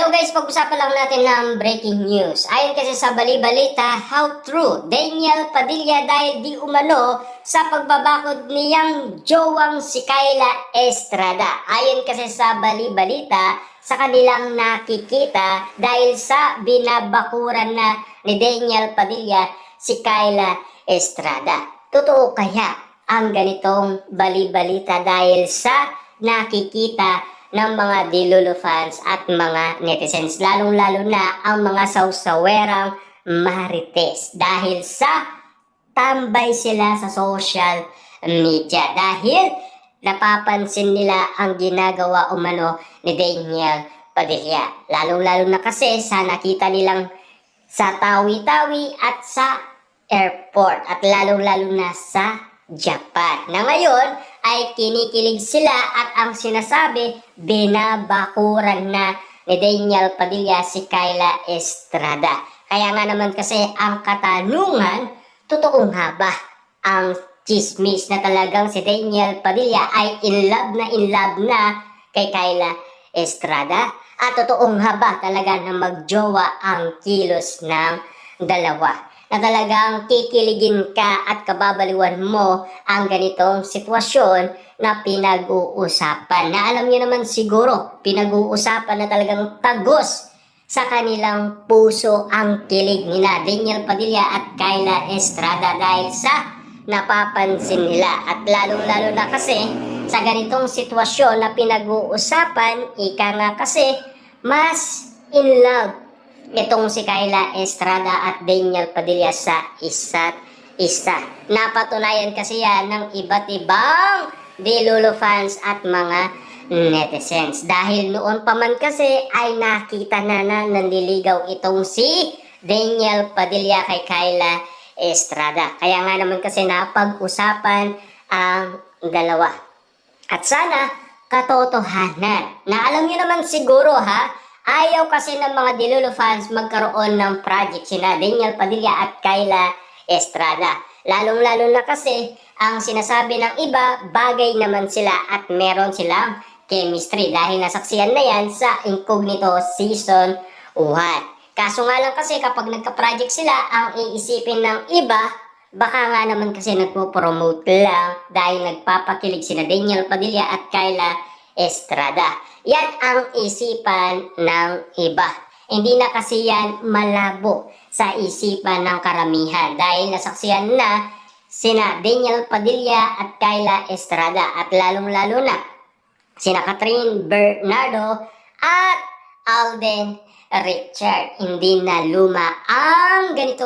Hello guys, pag-usapan lang natin ng breaking news. Ayon kasi sa bali-balita, how true Daniel Padilla dahil di umano sa pagbabakod niyang jowang si Kyla Estrada. Ayon kasi sa bali-balita, sa kanilang nakikita dahil sa binabakuran na ni Daniel Padilla si Kyla Estrada. Totoo kaya ang ganitong bali-balita dahil sa nakikita ng mga Dilolo fans at mga netizens, lalong-lalo na ang mga sausawerang marites dahil sa tambay sila sa social media dahil napapansin nila ang ginagawa umano ni Daniel Padilla, lalong-lalo na kasi sa nakita nilang sa Tawi-Tawi at sa airport at lalong-lalo na sa Japan na ngayon ay kinikilig sila at ang sinasabi binabakuran na ni Daniel Padilla si Kyla Estrada. Kaya nga naman kasi ang katanungan, totoo nga ba ang chismis na talagang si Daniel Padilla ay in love na kay Kyla Estrada? At totoo nga ba talaga na magjowa ang kilos ng dalawa? Na talagang kikiligin ka at kababaliwan mo ang ganitong sitwasyon na pinag-uusapan. Na alam niyo naman siguro, pinag-uusapan na talagang tagos sa kanilang puso ang kilig nila Daniel Padilla at Kyla Estrada dahil sa napapansin nila. At lalong-lalo na kasi sa ganitong sitwasyon na pinag-uusapan, ika nga kasi mas in love itong si Kyla Estrada at Daniel Padilla sa isa't isa. Napatunayan kasi yan ng iba't ibang Dilolo fans at mga netizens. Dahil noon pa man kasi ay nakita na nanliligaw itong si Daniel Padilla kay Kyla Estrada. Kaya nga naman kasi napag-usapan ang dalawa. At sana katotohanan. Na alam niyo naman siguro ayaw kasi ng mga Dilolo fans magkaroon ng project sina Daniel Padilla at Kyla Estrada. Lalong-lalo na kasi ang sinasabi ng iba, bagay naman sila at meron silang chemistry dahil nasaksiyan na yan sa Incognito Season 1. Kaso nga lang kasi kapag nagka-project sila, ang iisipin ng iba, baka nga naman kasi nagpo-promote lang dahil nagpapakilig sina Daniel Padilla at Kyla Estrada. Yan ang isipan ng iba. Hindi na kasi yan malabo sa isipan ng karamihan dahil nasaksiyan na sina Daniel Padilla at Kyla Estrada at lalong-lalo na sina Catherine Bernardo at Alden Richard. Hindi na luma ang ganito